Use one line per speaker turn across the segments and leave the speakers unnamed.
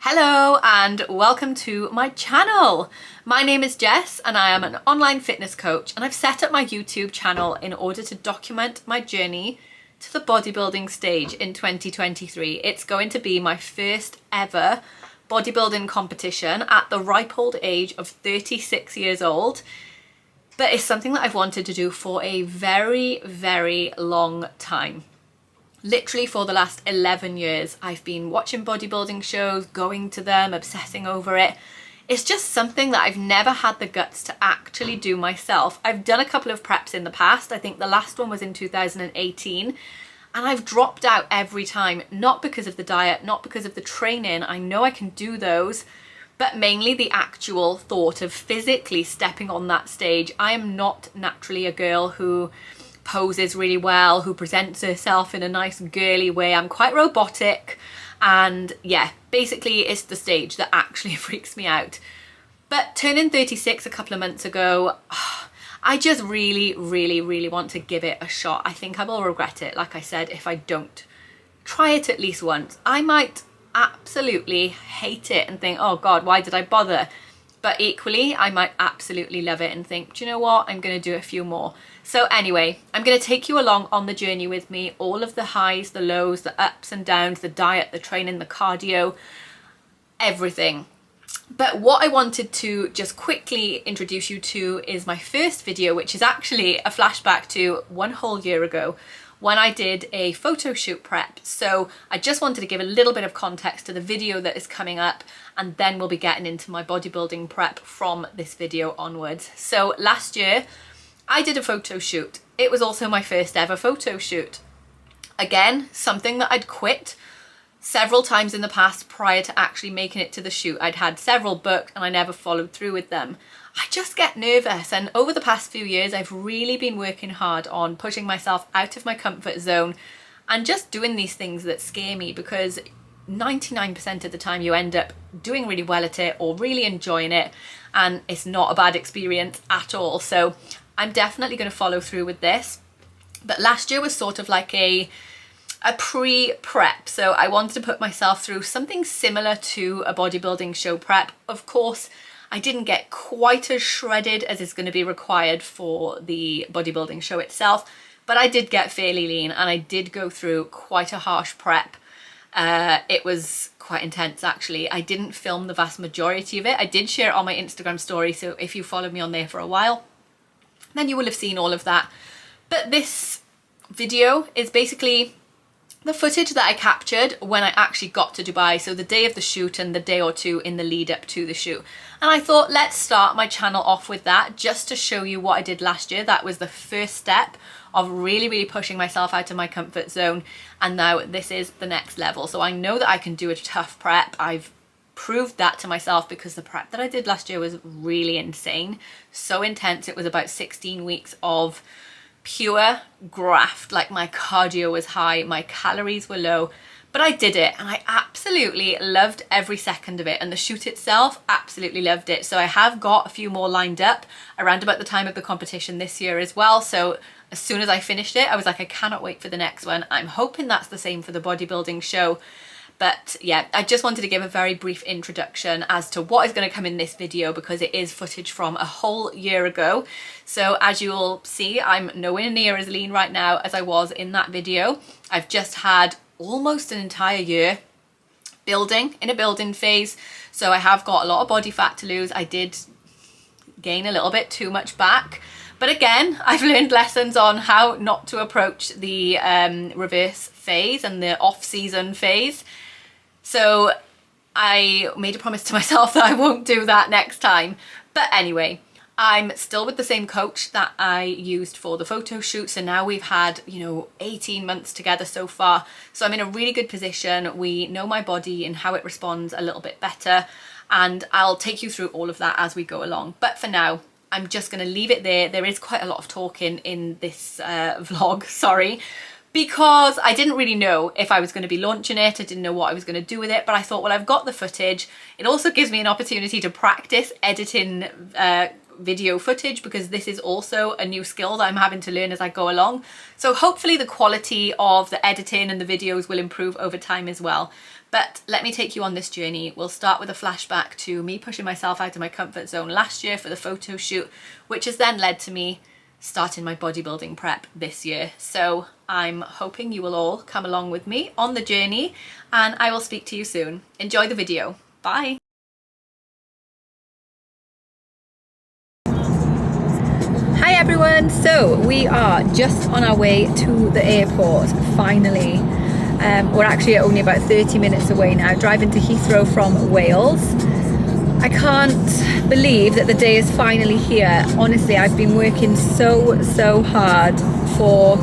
Hello and welcome to my channel. My name is Jess and I am an online fitness coach, and I've set up my YouTube channel in order to document my journey to the bodybuilding stage in 2023. It's going to be my first ever bodybuilding competition at the ripe old age of 36 years old. But it's something that I've wanted to do for a very, very long time. Literally for the last 11 years, I've been watching bodybuilding shows, going to them, obsessing over it. It's just something that I've never had the guts to actually do myself. I've done a couple of preps in the past. I think the last one was in 2018, and I've dropped out every time, not because of the diet, not because of the training. I know I can do those, but mainly the actual thought of physically stepping on that stage. I am not naturally a girl who poses really well, who presents herself in a nice girly way. I'm quite robotic, and yeah, basically it's the stage that actually freaks me out. But turning 36 a couple of months ago, I just really want to give it a shot. I think I will regret it, like I said, if I don't try it at least once. I might absolutely hate it and think, oh god, why did I bother? But equally, I might absolutely love it and think, do you know what, I'm going to do a few more. So anyway, I'm going to take you along on the journey with me, all of the highs, the lows, the ups and downs, the diet, the training, the cardio, everything. But what I wanted to just quickly introduce you to is my first video, which is actually a flashback to 1 whole year ago when I did a photo shoot prep. So I just wanted to give a little bit of context to the video that is coming up, and then we'll be getting into my bodybuilding prep from this video onwards. So last year I did a photo shoot. It was also my first ever photo shoot. Again, something that I'd quit several times in the past prior to actually making it to the shoot. I'd had several booked and I never followed through with them. I just get nervous, and over the past few years I've really been working hard on pushing myself out of my comfort zone and just doing these things that scare me, because 99% of the time you end up doing really well at it or really enjoying it, and it's not a bad experience at all. So I'm definitely going to follow through with this. But last year was sort of like a pre-prep, so I wanted to put myself through something similar to a bodybuilding show prep. Of course, I didn't get quite as shredded as is going to be required for the bodybuilding show itself, but I did get fairly lean and I did go through quite a harsh prep. It was quite intense actually. I didn't film the vast majority of it. I did share it on my Instagram story, so if you followed me on there for a while, then you will have seen all of that. But this video is basically the footage that I captured when I actually got to Dubai, so the day of the shoot and the day or two in the lead up to the shoot. And I thought, let's start my channel off with that, just to show you what I did last year. That was the first step of really pushing myself out of my comfort zone, and now this is the next level. So I know that I can do a tough prep. I've proved that to myself because the prep that I did last year was really insane, so intense. It was about 16 weeks of pure graft. Like, my cardio was high, my calories were low, but I did it and I absolutely loved every second of it, and the shoot itself, absolutely loved it. So I have got a few more lined up around about the time of the competition this year as well. So as soon as I finished it, I was like, I cannot wait for the next one. I'm hoping that's the same for the bodybuilding show. But yeah, I just wanted to give a very brief introduction as to what is going to come in this video, because it is footage from a whole year ago. So as you'll see, I'm nowhere near as lean right now as I was in that video. I've just had almost an entire year building, in a building phase. So I have got a lot of body fat to lose. I did gain a little bit too much back. But again, I've learned lessons on how not to approach the reverse phase and the off-season phase. So I made a promise to myself that I won't do that next time. But anyway, I'm still with the same coach that I used for the photo shoot. So now we've had, 18 months together so far. So I'm in a really good position. We know my body and how it responds a little bit better. And I'll take you through all of that as we go along. But for now, I'm just going to leave it there. There is quite a lot of talking in this vlog, sorry, because I didn't really know if I was going to be launching it. I didn't know what I was going to do with it, but I thought, well, I've got the footage. It also gives me an opportunity to practice editing video footage, because this is also a new skill that I'm having to learn as I go along. So hopefully the quality of the editing and the videos will improve over time as well. But let me take you on this journey. We'll start with a flashback to me pushing myself out of my comfort zone last year for the photo shoot, which has then led to me starting my bodybuilding prep this year. So I'm hoping you will all come along with me on the journey, and I will speak to you soon. Enjoy the video. Bye. Hi everyone, so we are just on our way to the airport, finally. We're actually only about 30 minutes away now, driving to Heathrow from Wales. I can't believe that the day is finally here. Honestly, I've been working so hard for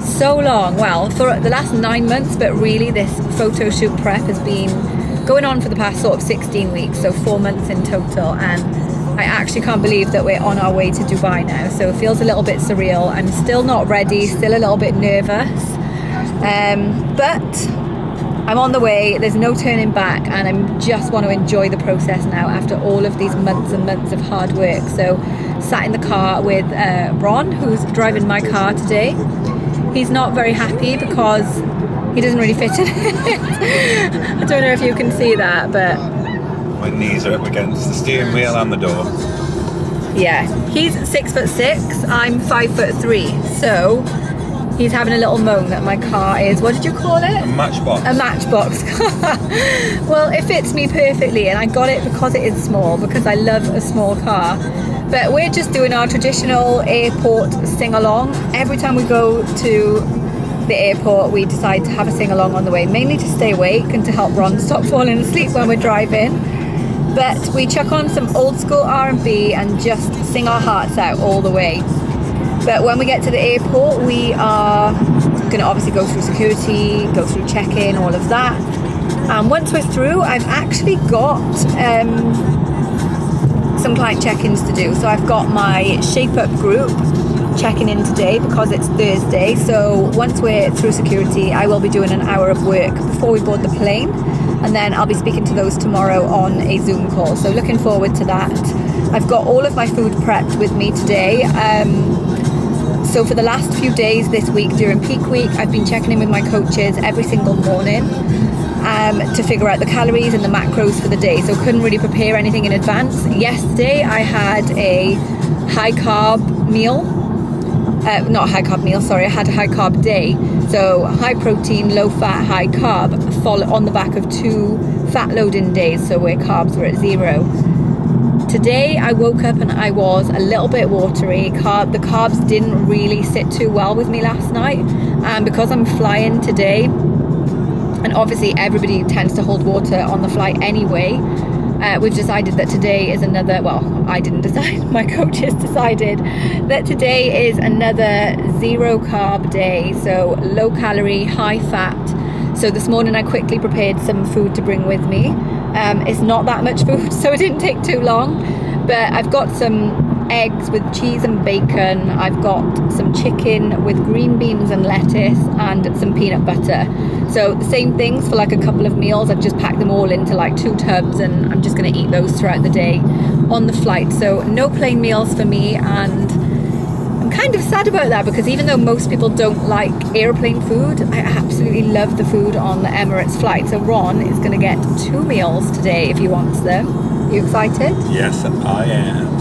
so long. Well, for the last 9 months, but really this photo shoot prep has been going on for the past sort of 16 weeks, so 4 months in total, and I actually can't believe that we're on our way to Dubai now, so it feels a little bit surreal. I'm still not ready, still a little bit nervous, but I'm on the way. There's no turning back, and I just want to enjoy the process now after all of these months and months of hard work. So sat in the car with Ron, who's driving my car today. He's not very happy because he doesn't really fit in it. I don't know if you can see that, but
my knees are up against the steering wheel and the door.
Yeah, he's 6'6", I'm 5'3", so he's having a little moan that my car is, what did you call it?
A matchbox.
A matchbox car. Well, it fits me perfectly, and I got it because it is small, because I love a small car. But we're just doing our traditional airport sing-along. Every time we go to the airport, we decide to have a sing-along on the way, mainly to stay awake and to help Ron stop falling asleep when we're driving. But we chuck on some old school R&B and just sing our hearts out all the way. But when we get to the airport, we are going to obviously go through security, go through check-in, all of that. And once we're through, I've actually got some client check-ins to do. So I've got my Shape Up group checking in today because it's Thursday. So once we're through security, I will be doing an hour of work before we board the plane, and then I'll be speaking to those tomorrow on a Zoom call. So looking forward to that. I've got all of my food prepped with me today. So for the last few days this week during peak week, I've been checking in with my coaches every single morning to figure out the calories and the macros for the day. So couldn't really prepare anything in advance. Yesterday I had a high carb meal. Not a high carb meal, sorry, I had a high carb day. So high protein, low fat, high carb, on the back of 2 fat loading days, so where carbs were at 0. Today I woke up and I was a little bit watery. The carbs didn't really sit too well with me last night, and because I'm flying today, and obviously everybody tends to hold water on the flight anyway, we've decided that today is another, well, I didn't decide, my coaches decided that today is another 0 carb day, so low calorie, high fat. So this morning I quickly prepared some food to bring with me. It's not that much food, so it didn't take too long, but I've got some eggs with cheese and bacon, I've got some chicken with green beans and lettuce, and some peanut butter. So the same things for like a couple of meals. I've just packed them all into like 2 tubs, and I'm just going to eat those throughout the day on the flight. So no plain meals for me, and I'm kind of sad about that because even though most people don't like airplane food, I absolutely love the food on the Emirates flight. So Ron is going to get 2 meals today if he wants them. You excited?
Yes, I am.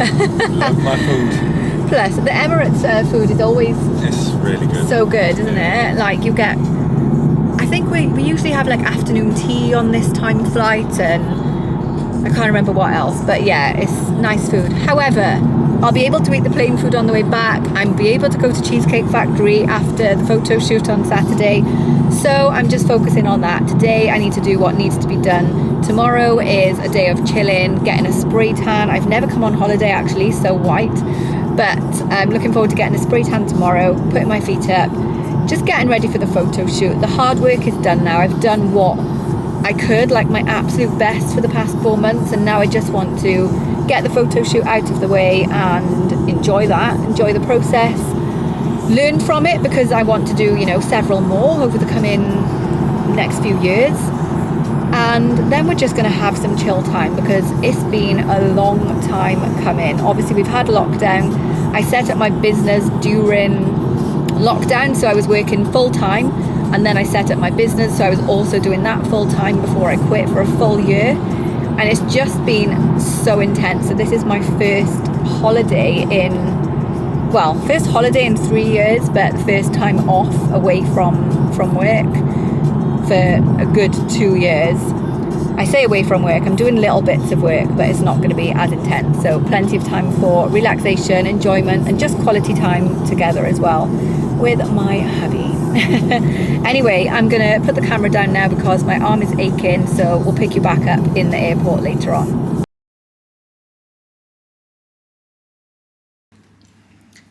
Love my food.
Plus, the Emirates food is always
It's really good.
so good, isn't it? Like you get, I think we usually have like afternoon tea on this time flight, and I can't remember what else, but yeah, it's nice food. However, I'll be able to eat the plain food on the way back. I'll be able to go to Cheesecake Factory after the photo shoot on Saturday. So I'm just focusing on that. Today I need to do what needs to be done. Tomorrow is a day of chilling, getting a spray tan. I've never come on holiday actually, so white. But I'm looking forward to getting a spray tan tomorrow, putting my feet up, just getting ready for the photo shoot. The hard work is done now. I've done what I could, like my absolute best for the past 4 months, and now I just want to get the photo shoot out of the way and enjoy the process, learn from it, because I want to do, you know, several more over the coming next few years. And then we're just going to have some chill time because it's been a long time coming. Obviously we've had lockdown. I set up my business during lockdown, so I was working full time And then I set up my business, so I was also doing that full time before I quit for a full year. And it's just been so intense. So this is my first holiday in 3 years, but first time off away from work for a good 2 years. I say away from work, I'm doing little bits of work, but it's not going to be as intense. So plenty of time for relaxation, enjoyment, and just quality time together as well with my hubby. Anyway, I'm going to put the camera down now because my arm is aching, so we'll pick you back up in the airport later on.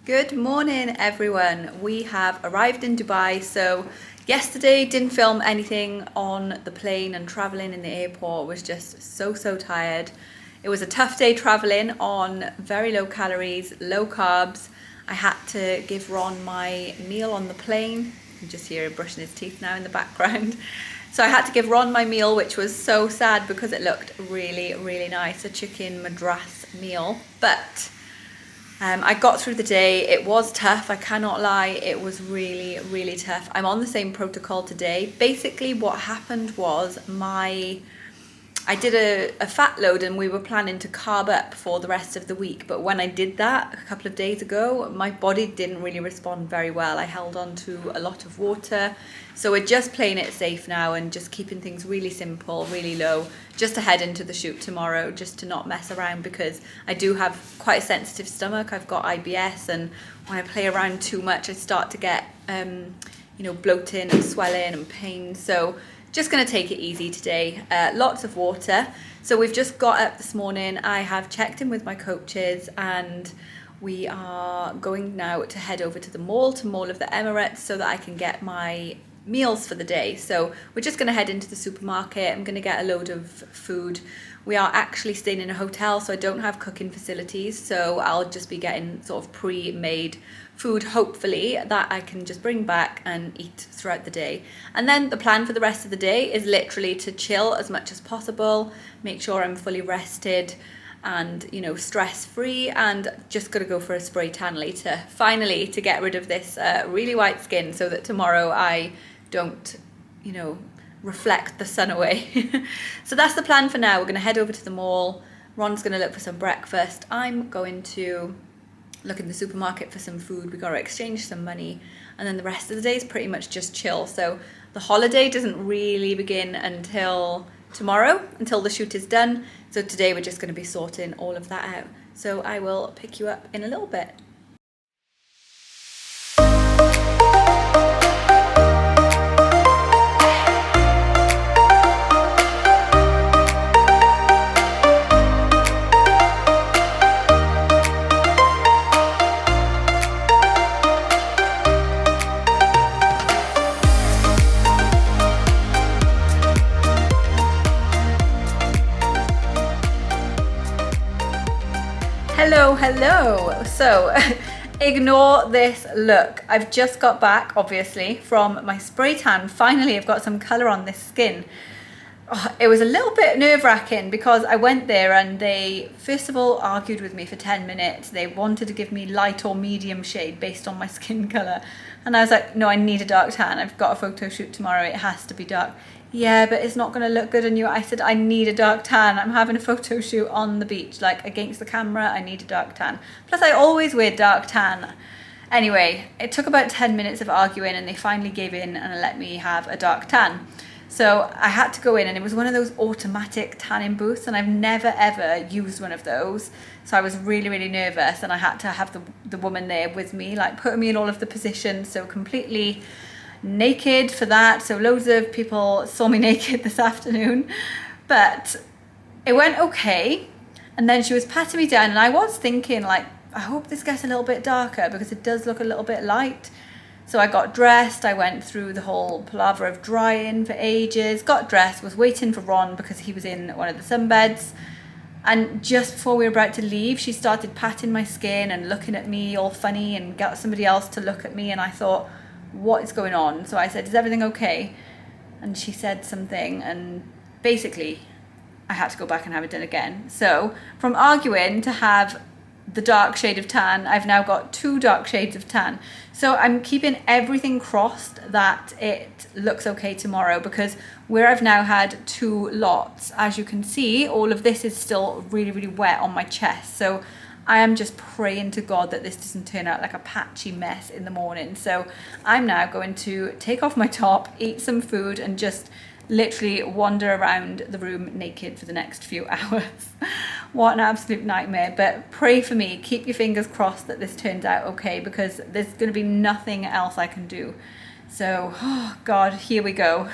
Good morning, everyone. We have arrived in Dubai. So yesterday didn't film anything on the plane, and traveling in the airport was just so tired. It was a tough day traveling on very low calories, low carbs. I had to give Ron my meal on the plane. You can just hear him brushing his teeth now in the background. So I had to give Ron my meal, which was so sad because it looked really nice, a chicken madras meal. But I got through the day. It was tough, I cannot lie. It was really tough. I'm on the same protocol today. Basically what happened was I did a fat load, and we were planning to carb up for the rest of the week. But when I did that a couple of days ago, my body didn't really respond very well. I held on to a lot of water. So we're just playing it safe now and just keeping things really simple, really low, just to head into the shoot tomorrow, just to not mess around, because I do have quite a sensitive stomach. I've got IBS, and when I play around too much, I start to get, bloating and swelling and pain. So just going to take it easy today. Lots of water. So we've just got up this morning. I have checked in with my coaches, and we are going now to head over to the Mall of the Emirates, so that I can get my meals for the day. So we're just going to head into the supermarket. I'm going to get a load of food. We are actually staying in a hotel, so I don't have cooking facilities, so I'll just be getting sort of pre-made food, hopefully, that I can just bring back and eat throughout the day. And then the plan for the rest of the day is literally to chill as much as possible, make sure I'm fully rested and, stress-free, and just gonna go for a spray tan later, finally, to get rid of this really white skin, so that tomorrow I don't, reflect the sun away. So that's the plan for now. We're gonna head over to the mall. Ron's gonna look for some breakfast. I'm going to look in the supermarket for some food. We gotta exchange some money, and then the rest of the day is pretty much just chill. So the holiday doesn't really begin until tomorrow, until the shoot is done. So today we're just going to be sorting all of that out. So I will pick you up in a little bit. Hello. So ignore this look. I've just got back, obviously, from my spray tan. Finally, I've got some colour on this skin. It was a little bit nerve-wracking because I went there and they first of all argued with me for 10 minutes. They wanted to give me light or medium shade based on my skin colour, and I was like, no, I need a dark tan. I've got a photo shoot tomorrow, it has to be dark. Yeah, but it's not going to look good on you. I said, I need a dark tan. I'm having a photo shoot on the beach, like against the camera. I need a dark tan. Plus I always wear dark tan. Anyway, it took about 10 minutes of arguing, and they finally gave in and let me have a dark tan. So I had to go in, and it was one of those automatic tanning booths, and I've never ever used one of those. So I was really nervous, and I had to have the woman there with me, like putting me in all of the positions, so completely naked for that. So loads of people saw me naked this afternoon, but it went okay. And then she was patting me down, and I was thinking, like, I hope this gets a little bit darker because it does look a little bit light. So I got dressed, I went through the whole palaver of drying for ages, got dressed, was waiting for Ron because he was in one of the sunbeds. And just before we were about to leave, she started patting my skin and looking at me all funny, and got somebody else to look at me, and I thought, what is going on? So I said, is everything okay? And she said something, and basically I had to go back and have it done again. So from arguing to have
the dark shade of tan. I've now got 2 dark shades of tan. So I'm keeping everything crossed that it looks okay tomorrow, because where I've now had 2 lots, as you can see, all of this is still really, really wet on my chest. So I am just praying to God that this doesn't turn out like a patchy mess in the morning. So I'm now going to take off my top, eat some food, and just literally wander around the room naked for the next few hours. What an absolute nightmare. But pray for me, keep your fingers crossed that this turns out okay, because there's going to be nothing else I can do. So, oh God, here we go.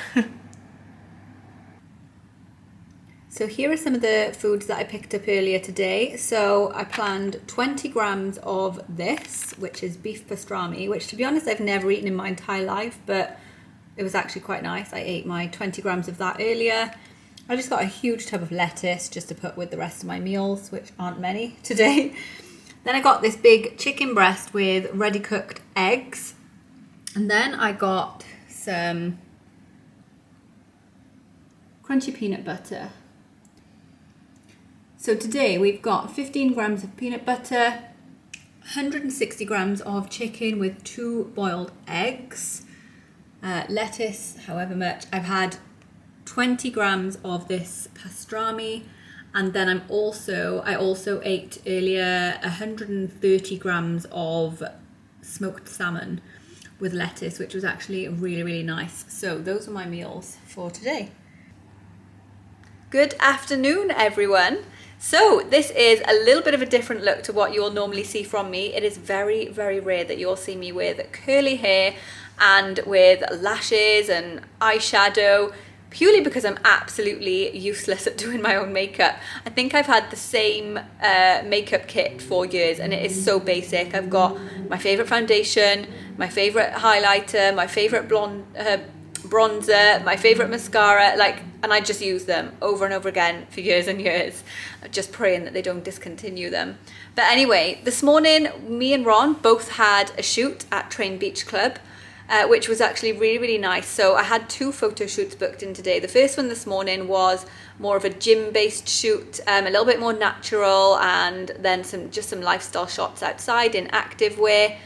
So here are some of the foods that I picked up earlier today. So I planned 20 grams of this, which is beef pastrami, which to be honest I've never eaten in my entire life, but it was actually quite nice. I ate my 20 grams of that earlier. I just got a huge tub of lettuce just to put with the rest of my meals, which aren't many today. Then I got this big chicken breast with ready cooked eggs. And then I got some crunchy peanut butter. So today we've got 15 grams of peanut butter, 160 grams of chicken with 2 boiled eggs, lettuce, however much. I've had 20 grams of this pastrami, and then I also ate earlier 130 grams of smoked salmon with lettuce, which was actually really, really nice. So those are my meals for today. Good afternoon, everyone. So this is a little bit of a different look to what you'll normally see from me. It is very, very rare that you'll see me with curly hair and with lashes and eyeshadow, purely because I'm absolutely useless at doing my own makeup. I think I've had the same makeup kit for years, and it is so basic. I've got my favourite foundation, my favourite highlighter, my favourite bronzer, my favourite mascara, and I just use them over and over again for years and years, just praying that they don't discontinue them. But anyway, this morning, me and Ron both had a shoot at Train Beach Club, which was actually really, really nice. So I had 2 photo shoots booked in today. The first one this morning was more of a gym-based shoot, a little bit more natural, and then some lifestyle shots outside in active wear.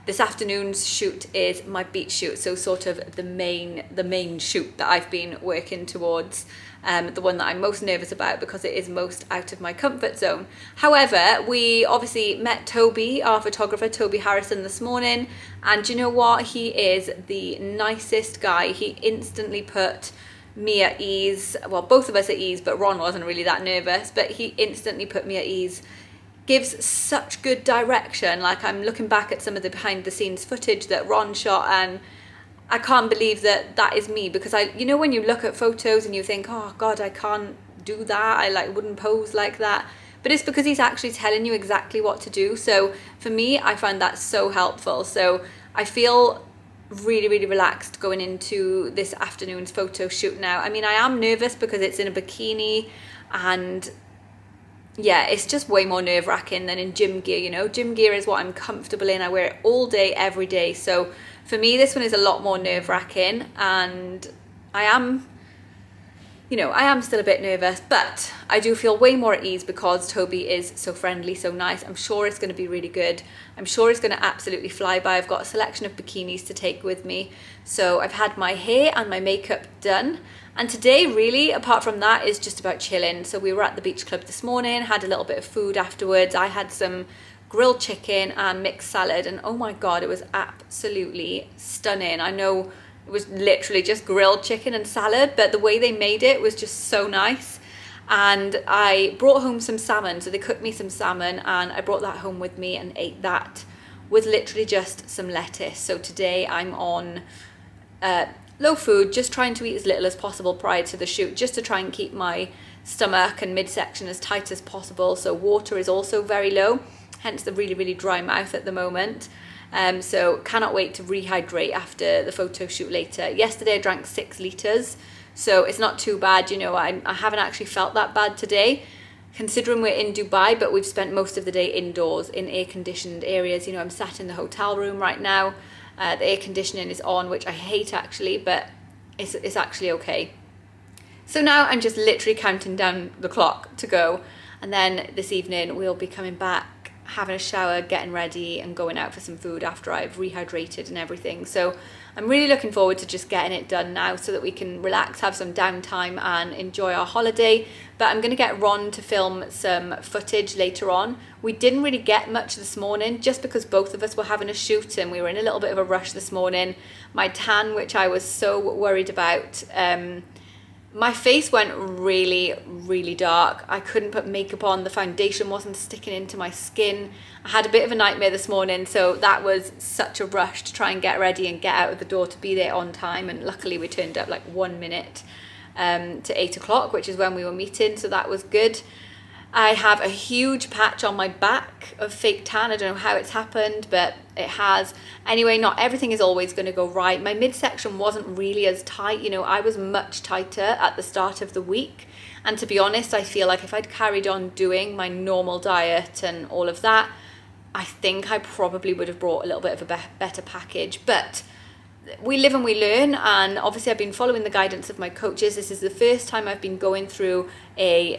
This afternoon's shoot is my beach shoot, so sort of the main shoot that I've been working towards, the one that I'm most nervous about because it is most out of my comfort zone. However, we obviously met Toby, our photographer, Toby Harrison, this morning, and you know what? He is the nicest guy. He instantly put me at ease. Well, both of us at ease, but Ron wasn't really that nervous, but he instantly put me at ease. Gives such good direction. Like, I'm looking back at some of the behind the scenes footage that Ron shot, and I can't believe that is me, because when you look at photos and you think, oh God, I can't do that, I wouldn't pose like that, but it's because he's actually telling you exactly what to do. So for me, I find that so helpful. So I feel really, really relaxed going into this afternoon's photo shoot now. I mean, I am nervous because it's in a bikini, and yeah, it's just way more nerve-wracking than in gym gear. Gym gear is what I'm comfortable in. I wear it all day, every day. So for me, this one is a lot more nerve-wracking, and I am still a bit nervous, but I do feel way more at ease because Toby is so friendly, so nice. I'm sure it's going to be really good. I'm sure it's going to absolutely fly by. I've got a selection of bikinis to take with me. So I've had my hair and my makeup done. And today, really, apart from that, is just about chilling. So we were at the beach club this morning, had a little bit of food afterwards. I had some grilled chicken and mixed salad, and oh my God, it was absolutely stunning. I know it was literally just grilled chicken and salad, but the way they made it was just so nice. And I brought home some salmon, so they cooked me some salmon, and I brought that home with me and ate that with literally just some lettuce. So today I'm on low food, just trying to eat as little as possible prior to the shoot, just to try and keep my stomach and midsection as tight as possible. So water is also very low, hence the really, really dry mouth at the moment. So cannot wait to rehydrate after the photo shoot later. Yesterday I drank 6 litres, so it's not too bad. I haven't actually felt that bad today, considering we're in Dubai, but we've spent most of the day indoors in air-conditioned areas. I'm sat in the hotel room right now. The air conditioning is on, which I hate actually, but it's actually okay. So now I'm just literally counting down the clock to go, and then this evening we'll be coming back having a shower, getting ready and going out for some food after I've rehydrated and everything. So I'm really looking forward to just getting it done now so that we can relax, have some downtime and enjoy our holiday. But I'm going to get Ron to film some footage later on. We didn't really get much this morning just because both of us were having a shoot and we were in a little bit of a rush this morning. My tan, which I was so worried about, my face went really, really dark. I couldn't put makeup on. The foundation wasn't sticking into my skin. I had a bit of a nightmare this morning, so that was such a rush to try and get ready and get out of the door to be there on time. And luckily we turned up like 1 minute to 8 o'clock, which is when we were meeting, so that was good. I have a huge patch on my back of fake tan. I don't know how it's happened, but it has. Anyway, not everything is always going to go right. My midsection wasn't really as tight. You know, I was much tighter at the start of the week. And to be honest, I feel like if I'd carried on doing my normal diet and all of that, I think I probably would have brought a little bit of a better package. But we live and we learn, and obviously I've been following the guidance of my coaches. This is the first time I've been going through a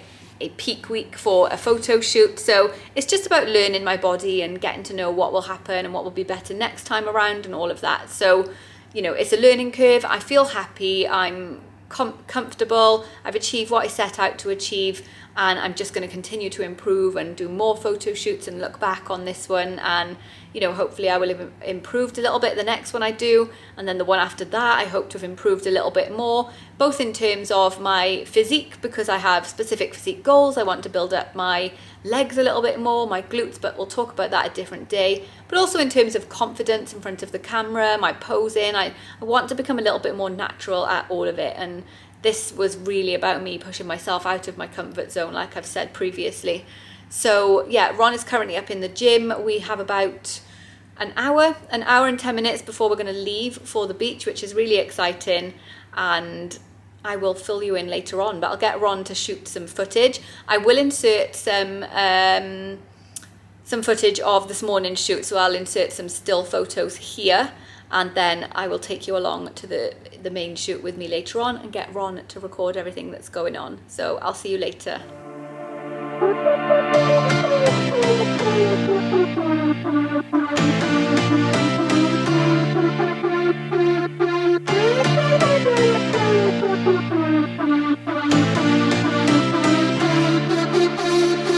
peak week for a photo shoot, so it's just about learning my body and getting to know what will happen and what will be better next time around and all of that. So, you know, it's a learning curve. I feel happy, I'm comfortable, I've achieved what I set out to achieve, and I'm just going to continue to improve and do more photo shoots and look back on this one, and you know, hopefully I will have improved a little bit the next one I do, and then the one after that I hope to have improved a little bit more, both in terms of my physique, because I have specific physique goals. I want to build up my legs a little bit more, my glutes, but we'll talk about that a different day, but also in terms of confidence in front of the camera, my posing. I want to become a little bit more natural at all of it, and this was really about me pushing myself out of my comfort zone, like I've said previously. So yeah, Ron is currently up in the gym. We have about an hour and 10 minutes before we're going to leave for the beach, which is really exciting, and I will fill you in later on, but I'll get Ron to shoot some footage. I will insert some footage of this morning's shoot, so I'll insert some still photos here, and then I will take you along to the main shoot with me later on and get Ron to record everything that's going on. So I'll see you later.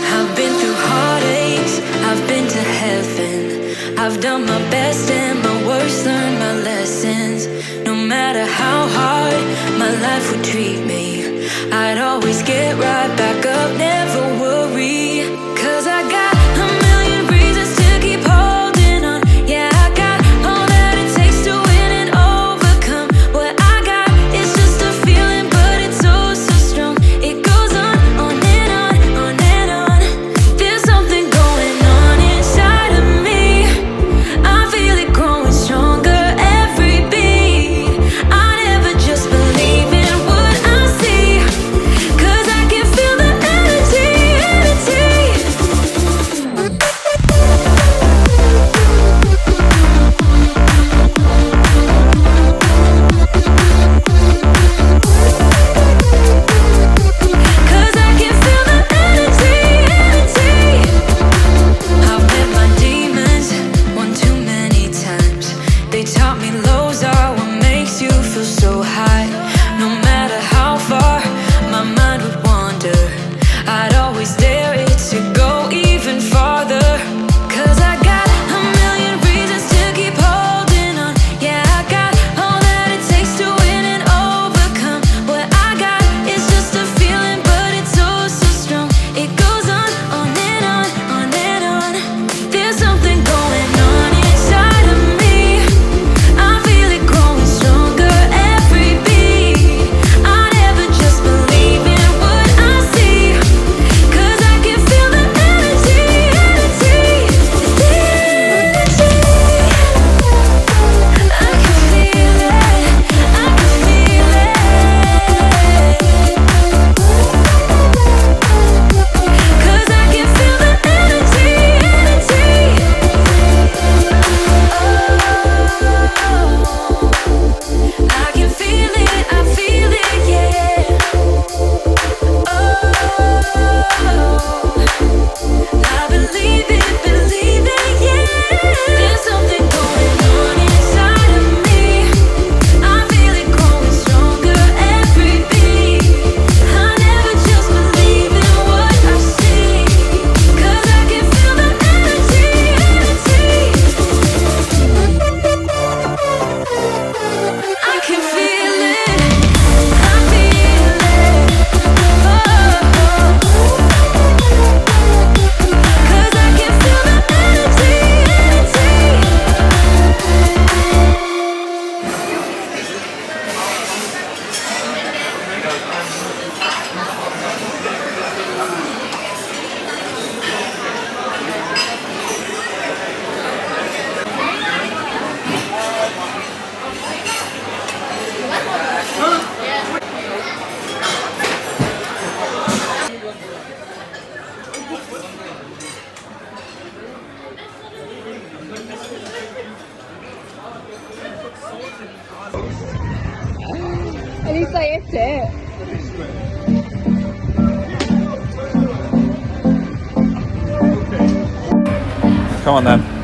I've been through heartaches, I've been to heaven. I've done my best and my worst, learned my lessons. No matter how hard my life would treat me, I'd always get right back up, never worry. 'Cause I got a million reasons to keep holding on. Yeah, I got all that it takes to win and overcome. What I got is just a feeling, but it's so, so strong. It goes on and on, on and on. There's something going on inside of me. I feel it growing stronger every beat. I never just believe in what I see, 'cause I can feel the energy. Cause I can feel the energy. I've met my demons one too many times. They taught me lows are what makes you feel so high. No matter how far my mind would wander, I'd always dare it to go even farther. 'Cause I got a million reasons to keep holding on. Yeah, I got all that it takes to win and overcome. What I got is just a feeling, but it's so, so strong. It goes on and on, on and on. There's something going on inside of me. I feel it growing stronger every beat. I never just believe in what I see, 'cause I can feel the energy. I can feel it, I can feel it. 'Cause I can feel the energy. Oh, I can feel it, yeah. Oh, I believe it.
Come on then.